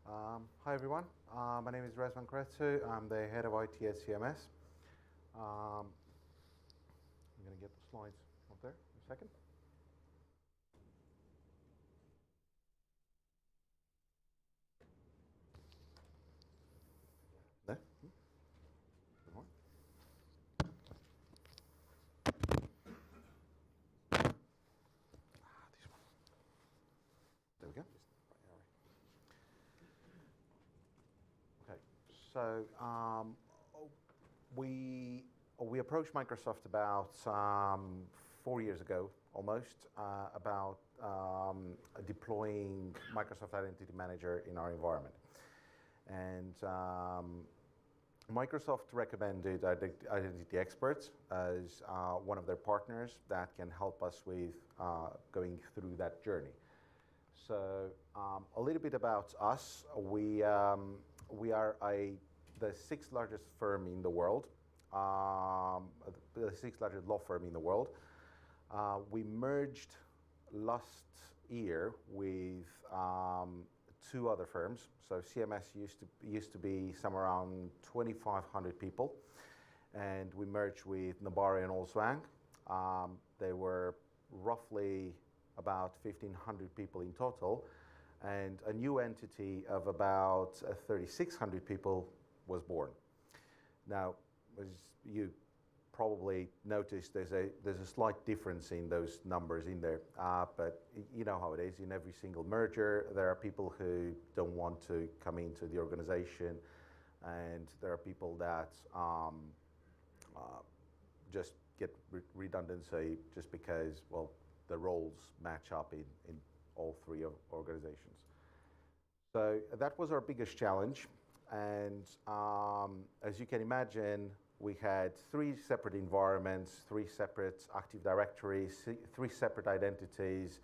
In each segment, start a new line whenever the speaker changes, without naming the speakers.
Hi everyone, my name is Razvan Kretu. I'm the head of IT at CMS. I'm going to get the slides up there in a second. There. Good morning. This one. There we go. Okay, so we approached Microsoft about 4 years ago, almost, about deploying Microsoft Identity Manager in our environment. And Microsoft recommended Identity Experts as one of their partners that can help us with going through that journey. So a little bit about us. We are the sixth largest firm in the world, the sixth largest law firm in the world. We merged last year with two other firms. So CMS used to be somewhere around 2,500 people, and we merged with Nabara and Olswang. They were roughly about 1,500 people in total, and a new entity of about 3,600 people was born. Now, as you probably noticed, there's a slight difference in those numbers in there, but you know how it is. In every single merger, there are people who don't want to come into the organization, and there are people that just get redundancy just because, well, the roles match up in all three organizations. So that was our biggest challenge, and as you can imagine, we had three separate environments, three separate Active Directories, three separate identities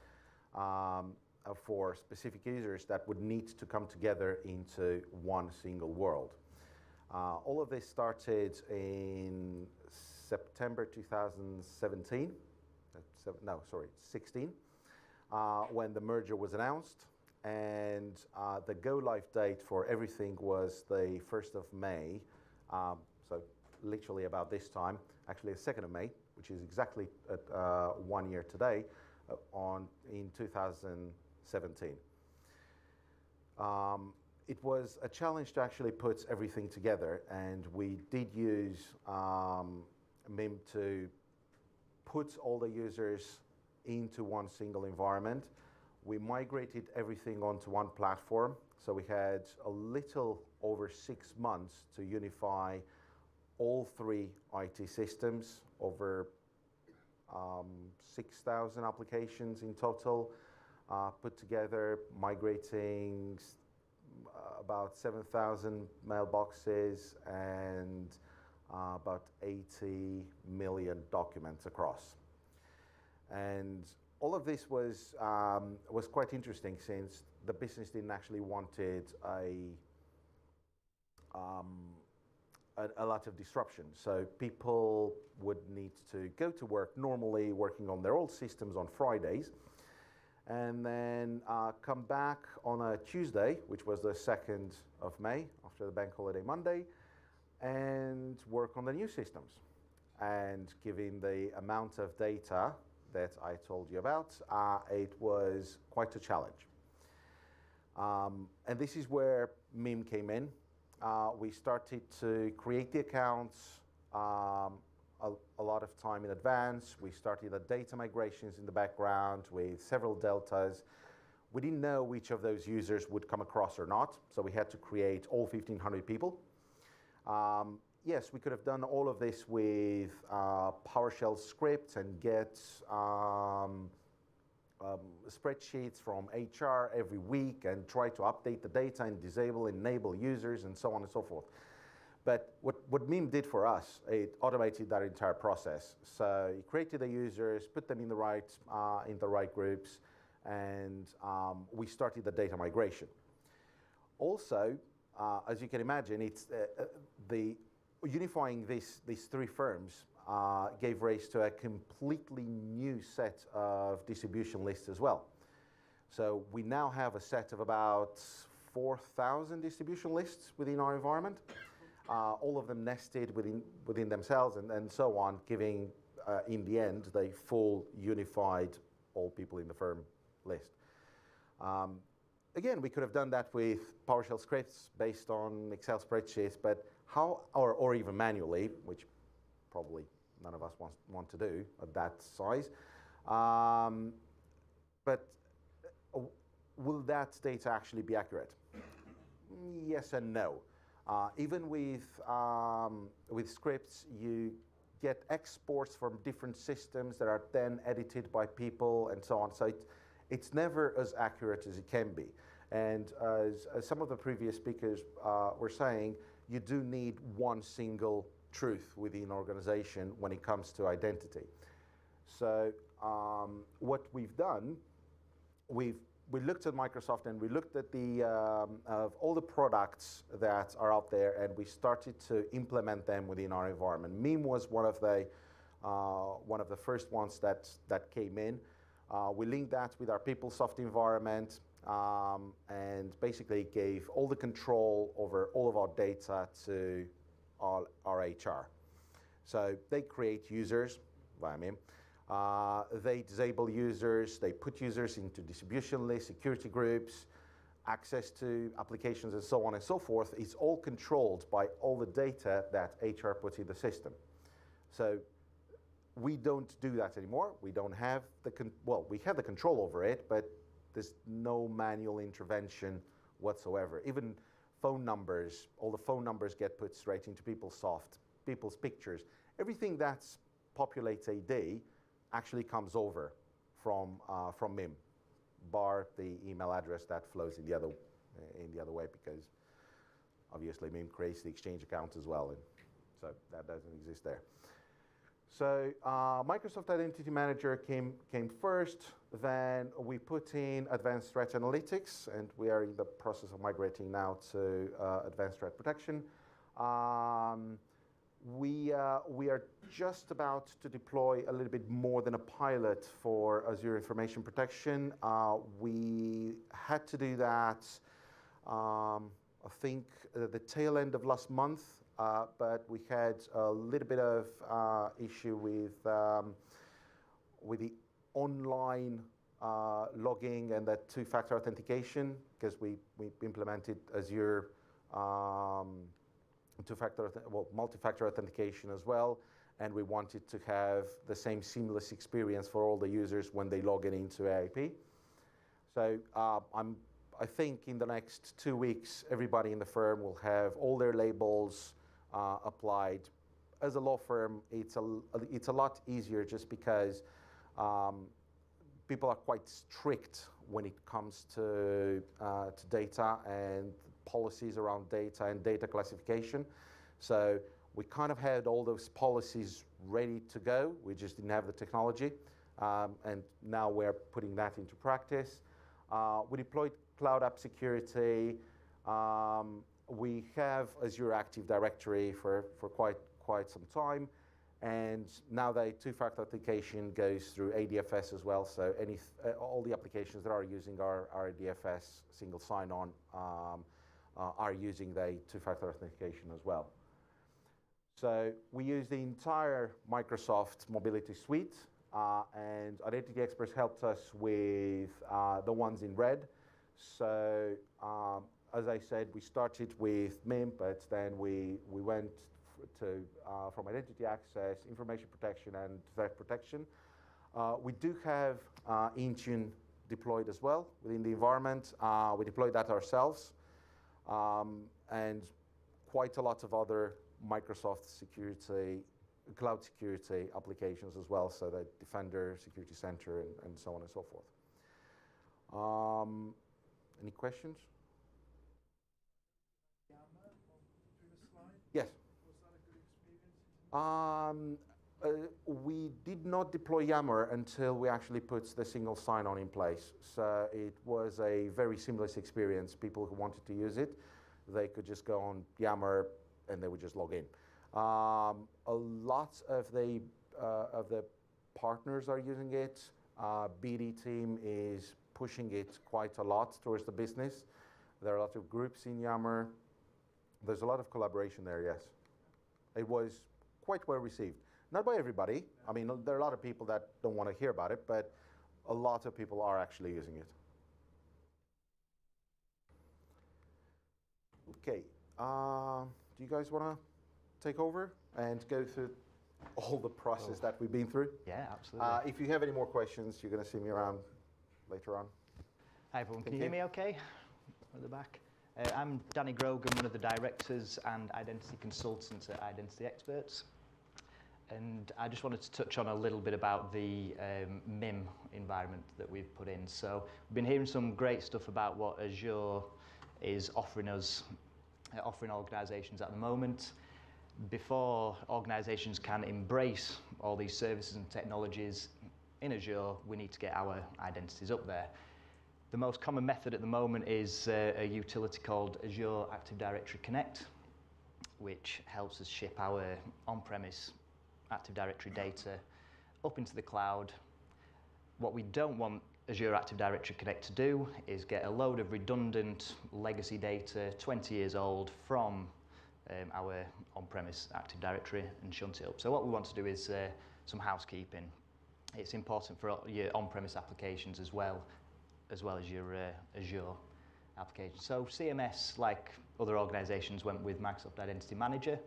for specific users that would need to come together into one single world. All of this started in September 2017. 16, when the merger was announced, and the go-live date for everything was the 1st of May, so literally about this time, actually the 2nd of May, which is exactly at 1 year today, in 2017. It was a challenge to actually put everything together, and we did use MIM to put all the users into one single environment. We migrated everything onto one platform, so we had a little over 6 months to unify all three IT systems, over 6,000 applications in total, put together, migrating about 7,000 mailboxes and about 80 million documents across. And all of this was quite interesting, since the business didn't actually wanted a lot of disruption. So people would need to go to work normally, working on their old systems on Fridays, and then come back on a Tuesday, which was the 2nd of May, after the bank holiday Monday, and work on the new systems. And given the amount of data that I told you about, it was quite a challenge. And this is where MIM came in. We started to create the accounts a lot of time in advance. We started the data migrations in the background with several deltas. We didn't know which of those users would come across or not, so we had to create all 1,500 people. Yes, we could have done all of this with PowerShell scripts and get spreadsheets from HR every week and try to update the data and disable, enable users and so on and so forth. But what MIM did for us, it automated that entire process. So it created the users, put them in the right groups, and we started the data migration. Also, as you can imagine, it's the unifying these three firms gave rise to a completely new set of distribution lists as well. So we now have a set of about 4,000 distribution lists within our environment, all of them nested within themselves and so on, giving, in the end, the full unified all people in the firm list. Again, we could have done that with PowerShell scripts based on Excel spreadsheets, but or even manually, which probably none of us want to do at that size. But will that data actually be accurate? Yes and no. Even with scripts, you get exports from different systems that are then edited by people and so on. So it's never as accurate as it can be. And as some of the previous speakers were saying, you do need one single truth within an organization when it comes to identity. So what we've done, we looked at Microsoft and we looked at of all the products that are out there, and we started to implement them within our environment. MIM was one of the first ones that came in. We linked that with our PeopleSoft environment, and basically gave all the control over all of our data to our HR. So they create users via MIM. They disable users, they put users into distribution lists, security groups, access to applications and so on and so forth. It's all controlled by all the data that HR puts in the system. So we don't do that anymore. We don't have we have the control over it, but there's no manual intervention whatsoever. Even phone numbers, all the phone numbers get put straight into PeopleSoft, people's pictures. Everything that's populates AD actually comes over from MIM, bar the email address that flows in the other way, because obviously MIM creates the Exchange account as well, and so that doesn't exist there. So Microsoft Identity Manager came first. Then we put in Advanced Threat Analytics, and we are in the process of migrating now to Advanced Threat Protection. We are just about to deploy a little bit more than a pilot for Azure Information Protection. We had to do that, I think, the tail end of last month, but we had a little bit of issue with the online logging and that two-factor authentication, because we implemented Azure multi-factor authentication as well, and we wanted to have the same seamless experience for all the users when they log in into AIP. So I think in the next 2 weeks, everybody in the firm will have all their labels applied. As a law firm, it's a lot easier just because people are quite strict when it comes to data and policies around data and data classification. So we kind of had all those policies ready to go. We just didn't have the technology. And now we're putting that into practice. We deployed Cloud App Security. We have Azure Active Directory for quite some time. And now the two-factor authentication goes through ADFS as well. So all the applications that are using our ADFS single sign-on are using the two-factor authentication as well. So we use the entire Microsoft Mobility Suite, and Identity Experts helped us with the ones in red. So as I said, we started with MIM, but then we went to from Identity Access, Information Protection, and Threat Protection. We do have Intune deployed as well within the environment. We deployed that ourselves. And quite a lot of other Microsoft security, cloud security applications as well, so that Defender, Security Center, and so on and so forth. Any questions?
Yammer on the previous slide?
Yes.
Was that a good experience?
We did not deploy Yammer until we actually put the single sign-on in place. So it was a very seamless experience. People who wanted to use it, they could just go on Yammer and they would just log in. A lot of the partners are using it. BD team is pushing it quite a lot towards the business. There are a lot of groups in Yammer. There's a lot of collaboration there, yes. It was quite well received. Not by everybody. I mean, there are a lot of people that don't want to hear about it, but a lot of people are actually using it. Okay, do you guys want to take over and go through all the process that we've been through?
Yeah, absolutely.
If you have any more questions, you're going to see me around later on.
Hi everyone, can you hear me okay? At the back. I'm Danny Grogan, one of the directors and identity consultants at Identity Experts. And I just wanted to touch on a little bit about the MIM environment that we've put in. So we've been hearing some great stuff about what Azure is offering us, offering organisations at the moment. Before organisations can embrace all these services and technologies in Azure, we need to get our identities up there. The most common method at the moment is a utility called Azure Active Directory Connect, which helps us ship our on-premise Active Directory data up into the cloud. What we don't want Azure Active Directory Connect to do is get a load of redundant legacy data, 20 years old, from our on-premise Active Directory and shunt it up. So what we want to do is some housekeeping. It's important for your on-premise applications as well as your Azure applications. So CMS, like other organizations, went with Microsoft Identity Manager.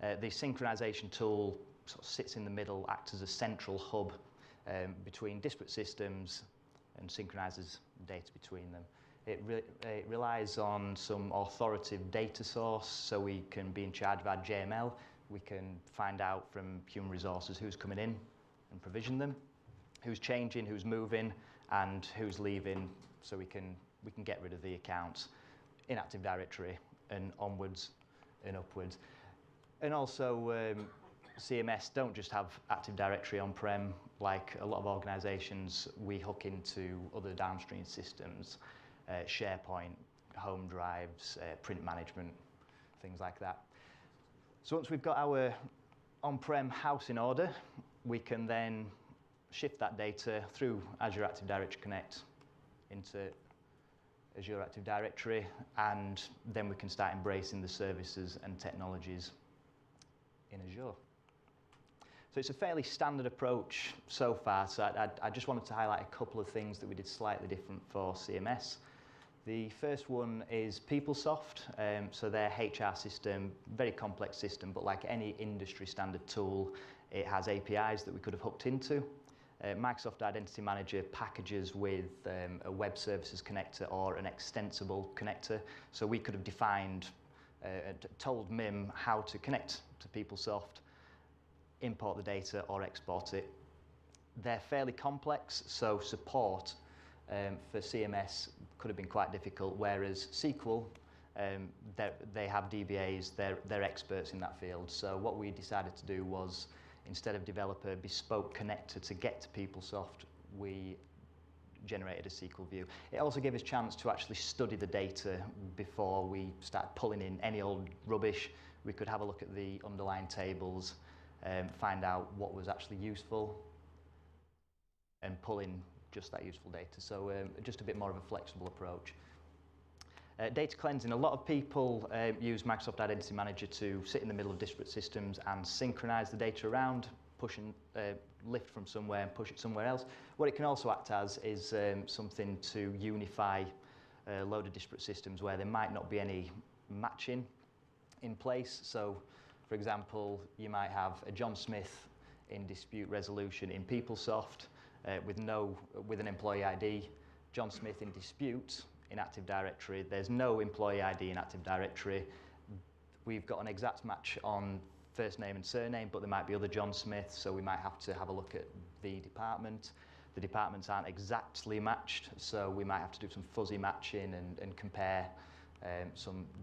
The synchronization tool sort of sits in the middle, acts as a central hub between disparate systems and synchronizes data between them. It relies on some authoritative data source, so we can be in charge of our JML. We can find out from human resources who's coming in and provision them, who's changing, who's moving, and who's leaving, so we can get rid of the accounts in Active Directory and onwards and upwards. And also, CMS don't just have Active Directory on-prem. Like a lot of organizations, we hook into other downstream systems, SharePoint, home drives, print management, things like that. So once we've got our on-prem house in order, we can then shift that data through Azure Active Directory Connect into Azure Active Directory, and then we can start embracing the services and technologies in Azure. So it's a fairly standard approach so far, so I just wanted to highlight a couple of things that we did slightly different for CMS. The first one is PeopleSoft, so their HR system, very complex system, but like any industry standard tool, it has APIs that we could have hooked into. Microsoft Identity Manager packages with a web services connector or an extensible connector, so we could have defined, told MIM how to connect to PeopleSoft, import the data or export it. They're fairly complex, so support for CMS could have been quite difficult, whereas SQL, they have DBAs, they're experts in that field. So what we decided to do was, instead of develop a bespoke connector to get to PeopleSoft, we generated a SQL view. It also gave us a chance to actually study the data before we started pulling in any old rubbish. We could have a look at the underlying tables, find out what was actually useful, and pull in just that useful data. So just a bit more of a flexible approach. Data cleansing. A lot of people use Microsoft Identity Manager to sit in the middle of disparate systems and synchronize the data around, push and lift from somewhere and push it somewhere else. What it can also act as is something to unify a load of disparate systems where there might not be any matching in place. So, for example, you might have a John Smith in dispute resolution in PeopleSoft with an employee ID, John Smith in dispute in Active Directory. There's no employee ID in Active Directory. We've got an exact match on first name and surname, but there might be other John Smiths, so we might have to have a look at the department. The departments aren't exactly matched, so we might have to do some fuzzy matching and compare,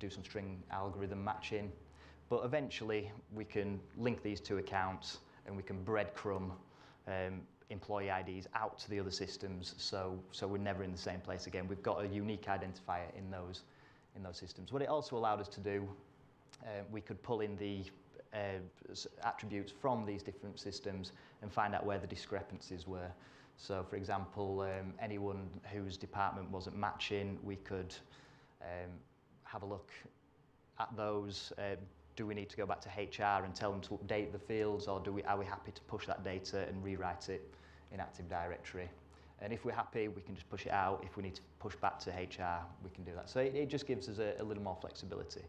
do some string algorithm matching. But eventually, we can link these two accounts and we can breadcrumb employee IDs out to the other systems, so we're never in the same place again. We've got a unique identifier in those systems. What it also allowed us to do, we could pull in the attributes from these different systems and find out where the discrepancies were. So, for example, anyone whose department wasn't matching, we could have a look at those. Do we need to go back to HR and tell them to update the fields, or are we happy to push that data and rewrite it in Active Directory? And if we're happy, we can just push it out. If we need to push back to HR, we can do that. So it just gives us a little more flexibility.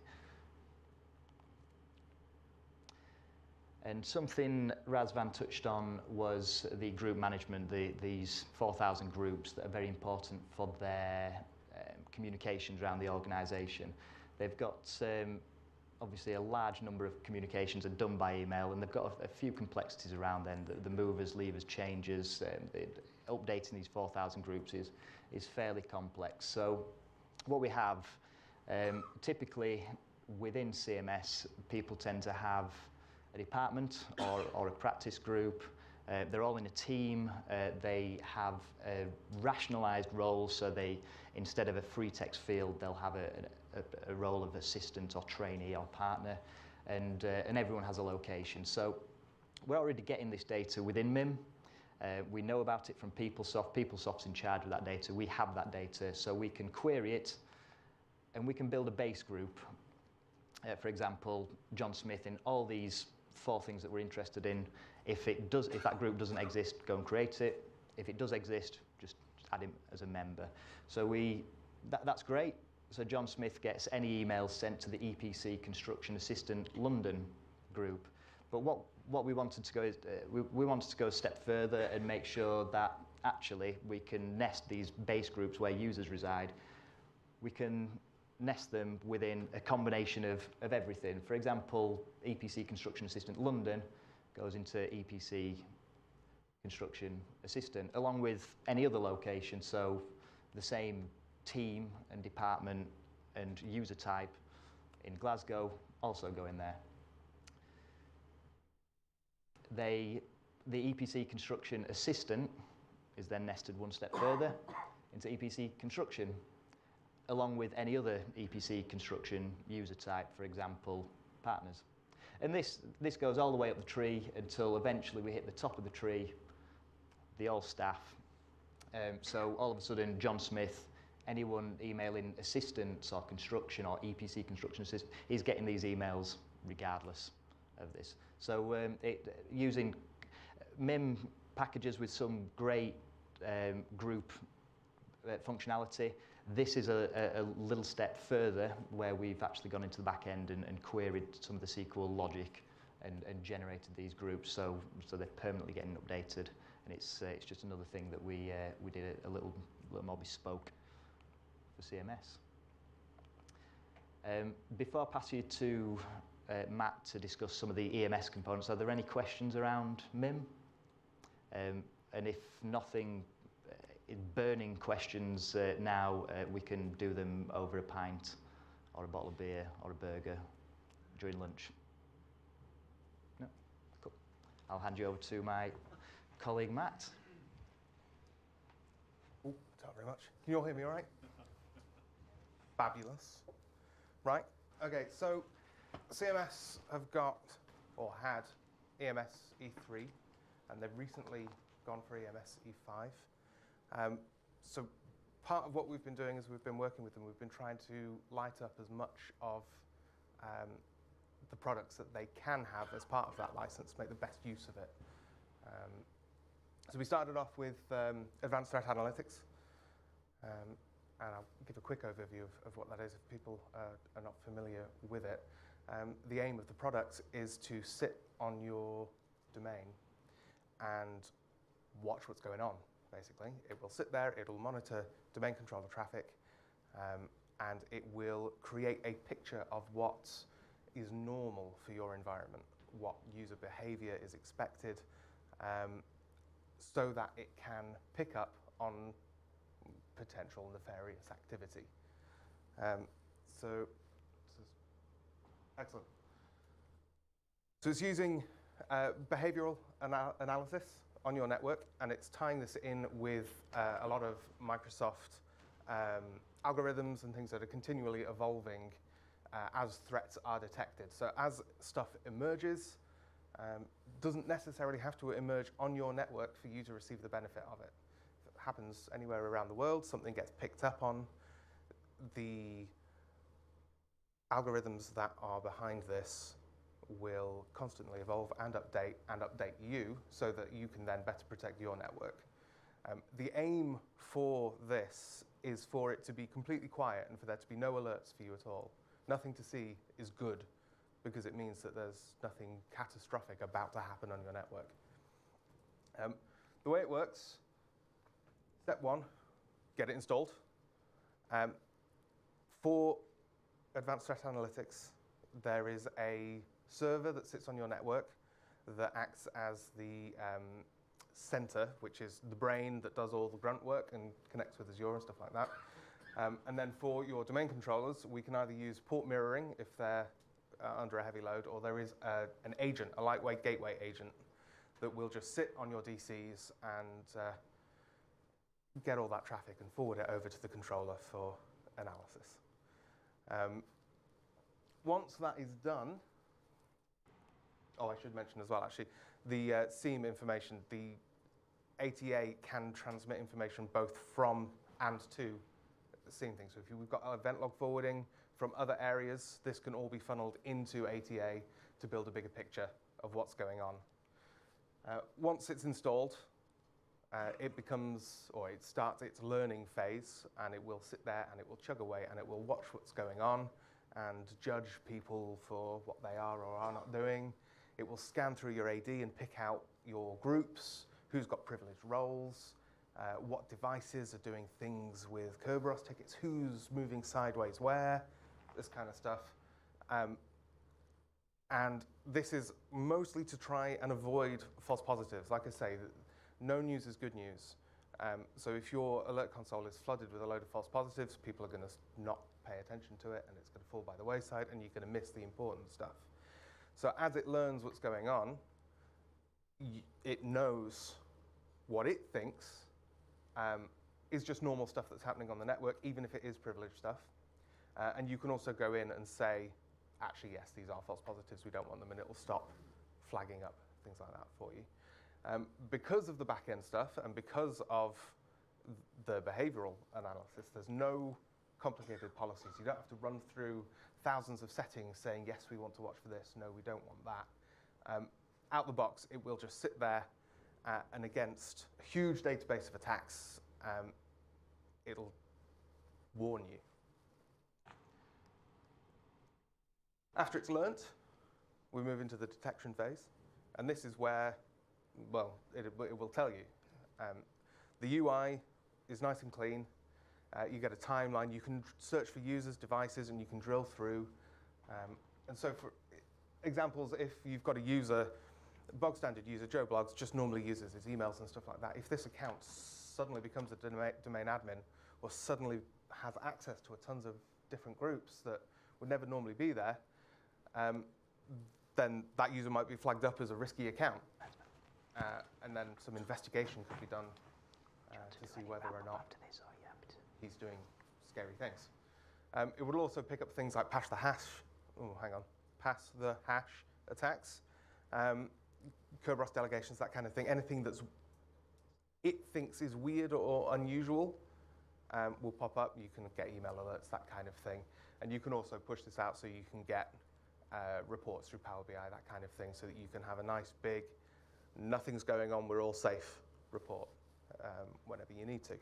And something Razvan touched on was the group management, these 4,000 groups that are very important for their communications around the organisation. They've got obviously a large number of communications are done by email, and they've got a few complexities around them, the movers, levers, changes. Updating these 4,000 groups is fairly complex. So what we have, typically within CMS, people tend to have a department or a practice group. They're all in a team. They have a rationalised role, so they, instead of a free text field, they'll have a role of assistant or trainee or partner, and everyone has a location. So we're already getting this data within MIM. We know about it from PeopleSoft. PeopleSoft's in charge of that data. We have that data, so we can query it, and we can build a base group. For example, John Smith in all these 4 things that we're interested in. If that group doesn't exist, go and create it. If it does exist, just add him as a member. So that's great. So John Smith gets any emails sent to the EPC Construction Assistant London group. But what we wanted to go is we wanted to go a step further and make sure that actually we can nest these base groups where users reside. We can nest them within a combination of everything. For example, EPC Construction Assistant London goes into EPC Construction Assistant, along with any other location. So the same team and department and user type in Glasgow also go in there. The EPC Construction Assistant is then nested one step further into EPC Construction, along with any other EPC construction user type, for example, partners. And this goes all the way up the tree until eventually we hit the top of the tree, the all staff. So all of a sudden, John Smith, anyone emailing assistants or construction or EPC construction assistant, is getting these emails regardless of this. So using MIM packages with some great group functionality, this is a little step further where we've actually gone into the back end and queried some of the SQL logic and generated these groups, so they're permanently getting updated. And it's just another thing that we did a little more bespoke for CMS. Before I pass you to Matt to discuss some of the EMS components, are there any questions around MIM? And if nothing, burning questions now, we can do them over a pint or a bottle of beer or a burger during lunch. No? Cool. I'll hand you over to my colleague Matt.
Oh, not very much. Can you all hear me all right? Fabulous. Right, okay, so CMS have got, or had, EMS E3, and they've recently gone for EMS E5. So part of what we've been doing is we've been working with them, we've been trying to light up as much of the products that they can have as part of that license, make the best use of it. So we started off with Advanced Threat Analytics, and I'll give a quick overview of what that is if people are not familiar with it. The aim of the product is to sit on your domain and watch what's going on, basically. It will sit there, it will monitor domain controller traffic, and it will create a picture of what is normal for your environment, what user behavior is expected, so that it can pick up on potential nefarious activity. Excellent. So it's using behavioral analysis on your network, and it's tying this in with a lot of Microsoft algorithms and things that are continually evolving as threats are detected. So as stuff emerges, Doesn't necessarily have to emerge on your network for you to receive the benefit of it. If it happens anywhere around the world, something gets picked up on, the algorithms that are behind this will constantly evolve and update you so that you can then better protect your network. The aim for this is for it to be completely quiet and for there to be no alerts for you at all. Nothing to see is good because it means that there's nothing catastrophic about to happen on your network. The way it works, step one, get it installed. For advanced threat analytics, there is a server that sits on your network that acts as the center, which is the brain that does all the grunt work and connects with Azure and stuff like that. And then for your domain controllers, we can either use port mirroring if they're under a heavy load, or there is an agent, a lightweight gateway agent, that will just sit on your DCs and get all that traffic and forward it over to the controller for analysis. Once that is done, oh, I should mention as well, actually, the SIEM information, the ATA can transmit information both from and to SIEM things. So if we've got event log forwarding from other areas, this can all be funneled into ATA to build a bigger picture of what's going on. Once it's installed, it starts its learning phase, and it will sit there and it will chug away and it will watch what's going on and judge people for what they are or are not doing. It will scan through your AD and pick out your groups, who's got privileged roles, what devices are doing things with Kerberos tickets, who's moving sideways where, this kind of stuff. And this is mostly to try and avoid false positives. Like I say, no news is good news. So if your alert console is flooded with a load of false positives, people are going to not pay attention to it, and it's going to fall by the wayside, and you're going to miss the important stuff. So as it learns what's going on, it knows what it thinks is just normal stuff that's happening on the network, even if it is privileged stuff. And you can also go in and say, actually, yes, these are false positives, we don't want them, and it will stop flagging up things like that for you. Because of the back-end stuff and because of the behavioral analysis, there's no complicated policies. You don't have to run through thousands of settings saying, yes, we want to watch for this, no, we don't want that. Out the box, it will just sit there, and against a huge database of attacks, it'll warn you. After it's learnt, we move into the detection phase, and this is where, well, it will tell you. The UI is nice and clean. You get a timeline. You can search for users, devices, and you can drill through. And so for examples, if you've got a user, bog standard user, Joe Blogs, just normally uses his emails and stuff like that. If this account suddenly becomes a domain admin or suddenly has access to tons of different groups that would never normally be there, then that user might be flagged up as a risky account. And then some investigation could be done to see whether or not he's doing scary things. It would also pick up things like pass the hash attacks, Kerberos delegations, that kind of thing. Anything that's it thinks is weird or unusual will pop up. You can get email alerts, that kind of thing. And you can also push this out so you can get reports through Power BI, that kind of thing, so that you can have a nice big, nothing's going on, we're all safe report whenever you need to.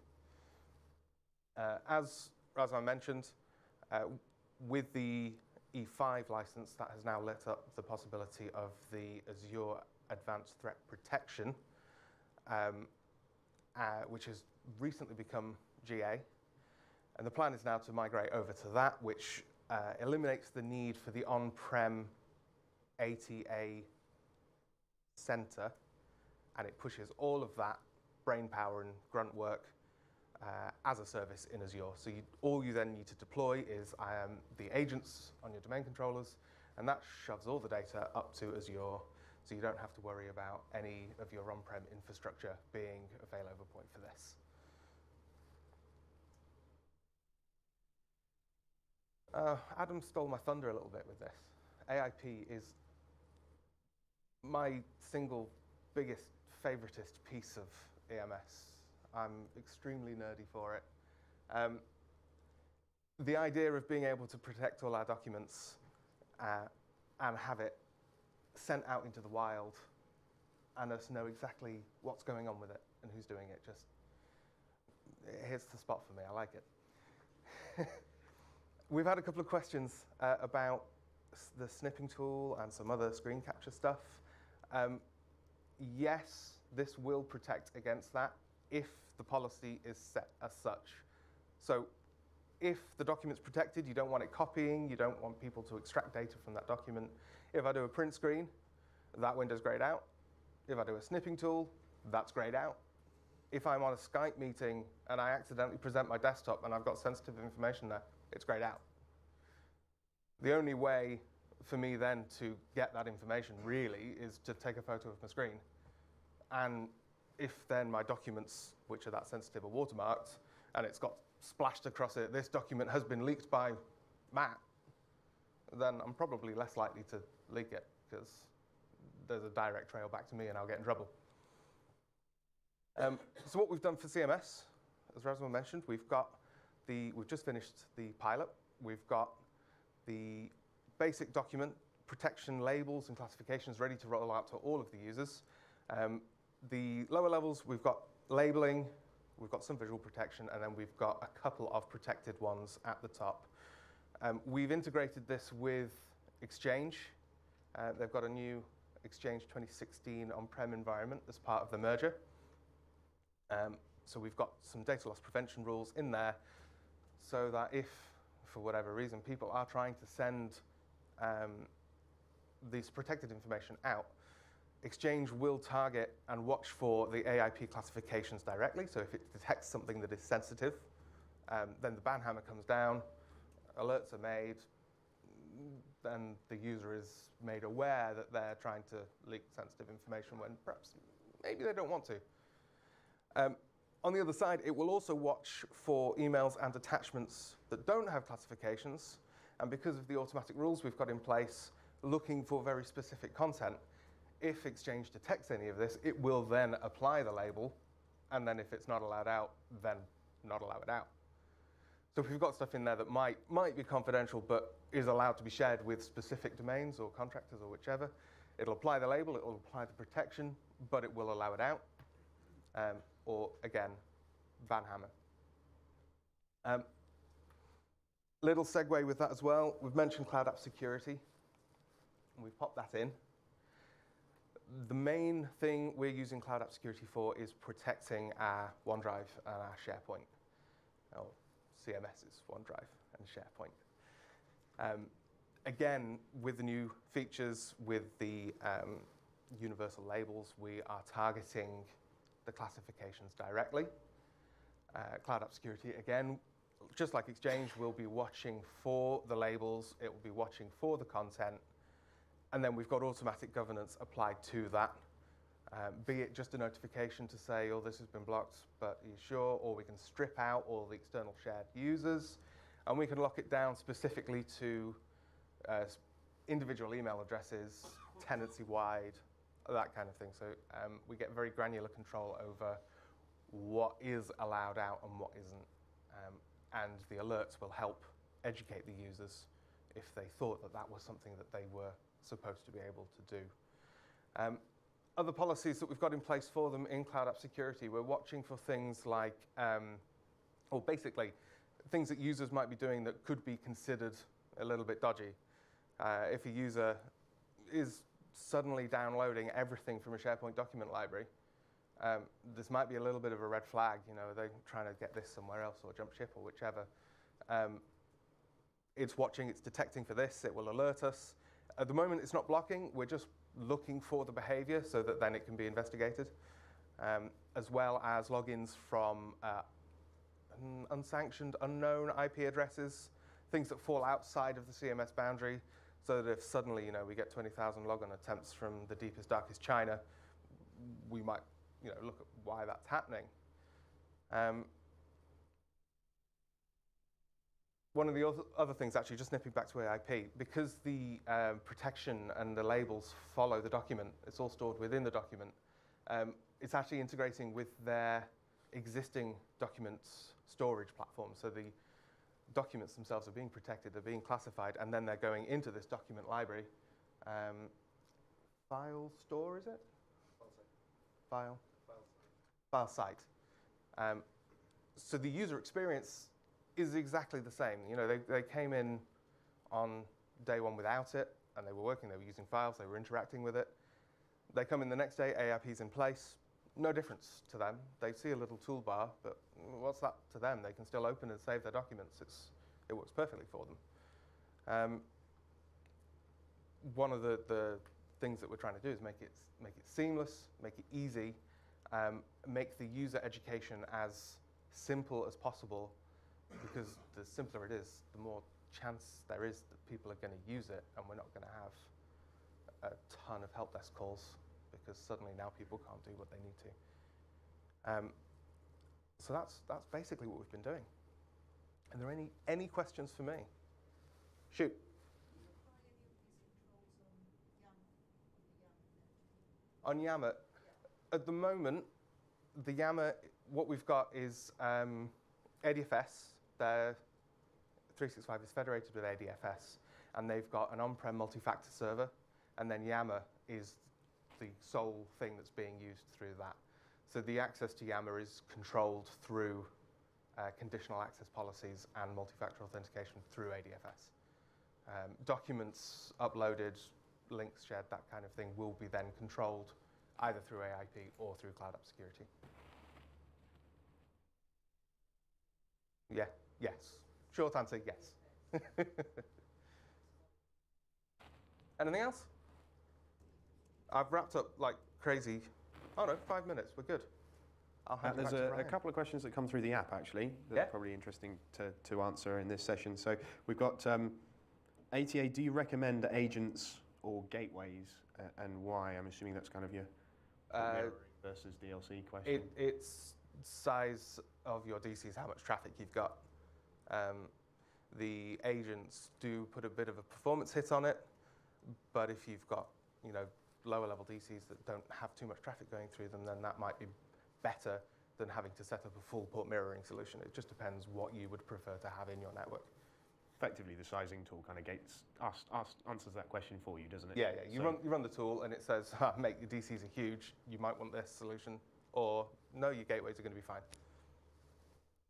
As Razvan mentioned, with the E5 license, that has now lit up the possibility of the Azure Advanced Threat Protection, which has recently become GA. And the plan is now to migrate over to that, which eliminates the need for the on-prem ATA center, and it pushes all of that brain power and grunt work as a service in Azure. So all you then need to deploy is the agents on your domain controllers, and that shoves all the data up to Azure, so you don't have to worry about any of your on-prem infrastructure being a failover point for this. Adam stole my thunder a little bit with this. AIP is my single biggest favoritist piece of EMS. I'm extremely nerdy for it. The idea of being able to protect all our documents and have it sent out into the wild and us know exactly what's going on with it and who's doing it, it hits the spot for me. I like it. We've had a couple of questions about the snipping tool and some other screen capture stuff. Yes, this will protect against that if the policy is set as such. So if the document's protected, you don't want it copying, you don't want people to extract data from that document. If I do a print screen, that window's grayed out. If I do a snipping tool, that's grayed out. If I'm on a Skype meeting and I accidentally present my desktop and I've got sensitive information there, it's grayed out. The only way for me then to get that information really is to take a photo of my screen. And if then my documents, which are that sensitive, are watermarked, and it's got splashed across it, this document has been leaked by Matt, then I'm probably less likely to leak it because there's a direct trail back to me and I'll get in trouble. So what we've done for CMS, as Rasmus mentioned, we've just finished the pilot. We've got the basic document protection labels and classifications ready to roll out to all of the users. The lower levels, we've got labeling, we've got some visual protection, and then we've got a couple of protected ones at the top. We've integrated this with Exchange. They've got a new Exchange 2016 on-prem environment as part of the merger. So we've got some data loss prevention rules in there so that if, for whatever reason, people are trying to send this protected information out, Exchange will target and watch for the AIP classifications directly. So if it detects something that is sensitive, then the ban hammer comes down, alerts are made, then the user is made aware that they're trying to leak sensitive information when perhaps maybe they don't want to. On the other side, it will also watch for emails and attachments that don't have classifications, and because of the automatic rules we've got in place, looking for very specific content. If Exchange detects any of this, it will then apply the label, and then if it's not allowed out, then not allow it out. So if we've got stuff in there that might be confidential, but is allowed to be shared with specific domains or contractors or whichever, it'll apply the label, it will apply the protection, but it will allow it out. Or again, ban hammer. Little segue with that as well. We've mentioned cloud app security, and we've popped that in. The main thing we're using cloud app security for is protecting our OneDrive and our SharePoint, or CMS's OneDrive and SharePoint. Again, with the new features, with the universal labels, we are targeting the classifications directly. Cloud app security, again, just like Exchange, will be watching for the labels, it will be watching for the content, and then we've got automatic governance applied to that, be it just a notification to say, oh, this has been blocked, but are you sure? Or we can strip out all the external shared users, and we can lock it down specifically to individual email addresses, tenancy-wide, that kind of thing. So we get very granular control over what is allowed out and what isn't. And the alerts will help educate the users if they thought that that was something that they were supposed to be able to do. Other policies that we've got in place for them in cloud app security, we're watching for things like, or basically, things that users might be doing that could be considered a little bit dodgy. If a user is suddenly downloading everything from a SharePoint document library, this might be a little bit of a red flag. You know, they're trying to get this somewhere else or jump ship or whichever. It's watching, it's detecting for this, it will alert us. At the moment, it's not blocking. We're just looking for the behavior so that then it can be investigated, as well as logins from unsanctioned, unknown IP addresses, things that fall outside of the CMS boundary, so that if suddenly, you know, we get 20,000 logon attempts from the deepest, darkest China, we might, you know, look at why that's happening. One of the other things, actually, just nipping back to AIP, because the protection and the labels follow the document, it's all stored within the document, it's actually integrating with their existing documents storage platform. So the documents themselves are being protected, they're being classified, and then they're going into this document library. File store, is it? File site. So the user experience is exactly the same. You know, they came in on day one without it, and they were working, they were using files, they were interacting with it. They come in the next day, AIP's in place, no difference to them. They see a little toolbar, but what's that to them? They can still open and save their documents. It works perfectly for them. One of the things that we're trying to do is make it seamless, make it easy, make the user education as simple as possible, because the simpler it is, the more chance there is that people are going to use it, and we're not going to have a ton of help desk calls, because suddenly now people can't do what they need to. So that's basically what we've been doing. Are there any questions for me? Shoot. On Yammer, at the moment, the Yammer, what we've got is ADFS. Their 365 is federated with ADFS, and they've got an on-prem multi-factor server, and then Yammer is the sole thing that's being used through that. So the access to Yammer is controlled through conditional access policies and multi-factor authentication through ADFS. Documents uploaded, links shared, that kind of thing will be then controlled either through AIP or through Cloud App Security. Yeah, yes. Short answer, yes. Anything else? I've wrapped up like crazy. Oh no, 5 minutes, we're good. I'll hand it back to
There's a
Ryan.
couple of questions that come through the app, actually, that
Yeah.
are probably interesting to answer in this session. So we've got ATA, do you recommend agents or gateways, and why? I'm assuming that's kind of your mirroring versus DLC question.
It's size of your DCs, how much traffic you've got. The agents do put a bit of a performance hit on it, but if you've got, you know, lower level DCs that don't have too much traffic going through them, then that might be better than having to set up a full port mirroring solution. It just depends what you would prefer to have in your network.
Effectively, the sizing tool kind of answers that question for you, doesn't it?
Yeah. You run the tool, and it says, mate, your DCs are huge. You might want this solution, or no, your gateways are going to be fine.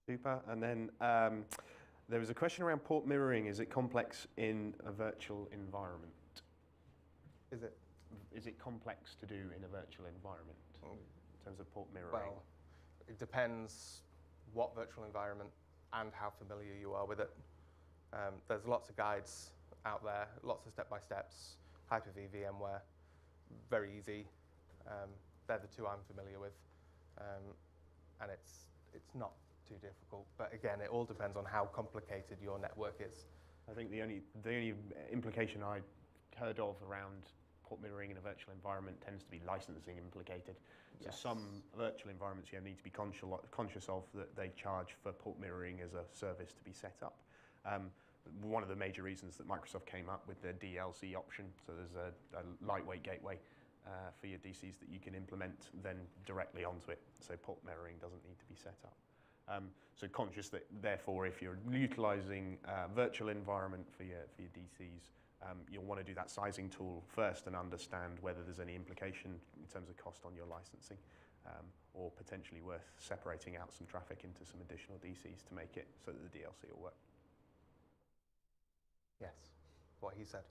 Super. And then there was a question around port mirroring. Is it complex in a virtual environment?
Is it?
Is it complex to do in a virtual environment in terms of port mirroring?
Well, it depends what virtual environment and how familiar you are with it. There's lots of guides out there, lots of step-by-steps. Hyper-V, VMware, very easy. They're the two I'm familiar with, and it's not too difficult. But again, it all depends on how complicated your network is.
I think the only implication I heard of around port mirroring in a virtual environment tends to be licensing implicated. So
Yes.
some virtual environments you need to be conscious of that they charge for port mirroring as a service to be set up. One of the major reasons that Microsoft came up with the DLC option, so there's a lightweight gateway for your DCs that you can implement then directly onto it. So port mirroring doesn't need to be set up. So conscious that therefore if you're utilizing a virtual environment for your DCs, you'll want to do that sizing tool first and understand whether there's any implication in terms of cost on your licensing, or potentially worth separating out some traffic into some additional DCs to make it so that the DLC will work.
Yes, what he said.